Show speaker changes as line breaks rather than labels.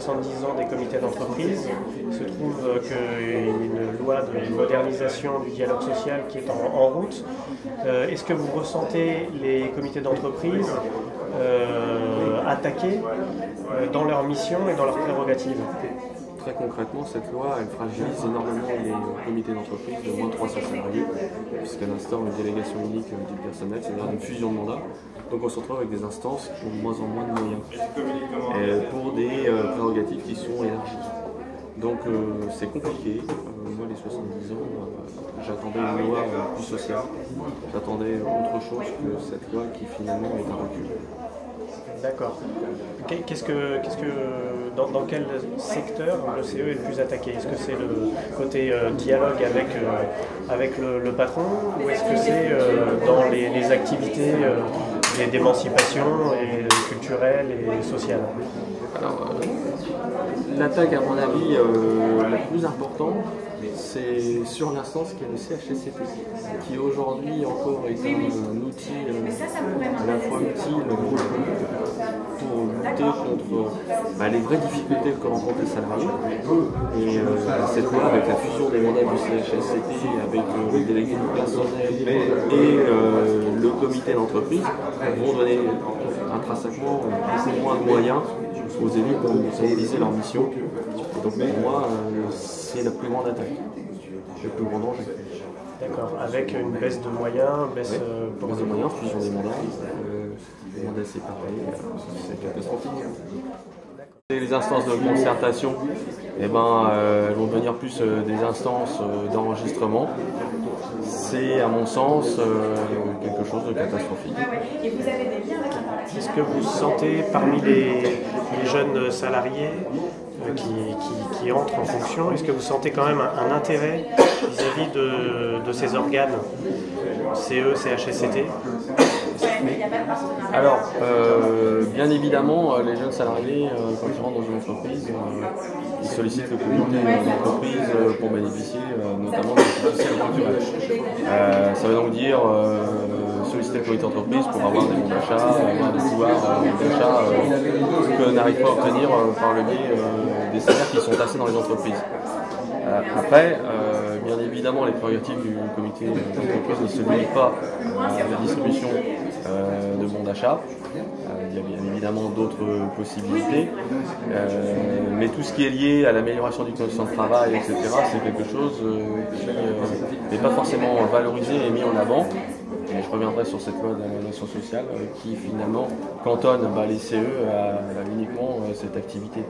70 ans des comités d'entreprise. Il se trouve qu'il y a une loi de modernisation du dialogue social qui est en route. Est-ce que vous ressentez les comités d'entreprise attaqués dans leur mission et dans leurs prérogatives?
Très concrètement, cette loi, elle fragilise énormément les comités d'entreprise de moins de 300 salariés, puisqu'elle instaure une délégation unique du personnel, c'est-à-dire une fusion de mandats. Donc on se retrouve avec des instances qui ont de moins en moins de moyens, pour des prérogatives qui sont élargies. Donc c'est compliqué. Moi, les 70 ans, j'attendais une loi plus sociale, j'attendais autre chose que cette loi qui finalement est un recul.
D'accord. Dans quel secteur le CE est le plus attaqué? Est-ce que c'est le côté dialogue avec le patron, ou est-ce que c'est dans les activités d'émancipation et culturelle et sociale?
Alors, l'attaque, à mon avis, la plus importante, c'est sur l'instance qui est le CHSCT, qui aujourd'hui encore est un outil à la fois utile pour lutter contre les vraies difficultés que rencontrent les salariés. Et cette loi, avec la fusion des mandats du CHSCT, avec le délégué du personnel et le comité d'entreprise, vont donner intrinsèquement beaucoup moins de moyens aux élus pour réaliser leur mission. Et donc pour moi, c'est la plus grande attaque, le plus grand danger.
D'accord, avec une baisse de moyens, baisse
de moyens, fusion des mandats, les mandats séparés, c'est catastrophique. Les instances de concertation, elles vont devenir plus des instances d'enregistrement. C'est, à mon sens, quelque chose de catastrophique.
Est-ce que vous sentez parmi les jeunes salariés qui entrent en fonction, est-ce que vous sentez quand même un intérêt vis-à-vis de ces organes, CE, CHSCT?
Alors, bien évidemment, les jeunes salariés, quand ils rentrent dans une entreprise, ils sollicitent le comité d'entreprise pour bénéficier notamment des services culturels. Ça veut donc dire solliciter le comité d'entreprise pour avoir des bons d'achat, avoir des pouvoirs d'achat que n'arrive pas à obtenir par le biais des salaires qui sont tassés dans les entreprises. Après, bien évidemment, les prérogatives du comité d'entreprise ne se limitent pas à la distribution de bons d'achat. Il y a bien évidemment d'autres possibilités, mais tout ce qui est lié à l'amélioration du conditions de travail, etc., c'est quelque chose qui n'est pas forcément valorisé et mis en avant. Et je reviendrai sur cette loi d'aliénation sociale qui finalement cantonne les CE à uniquement cette activité.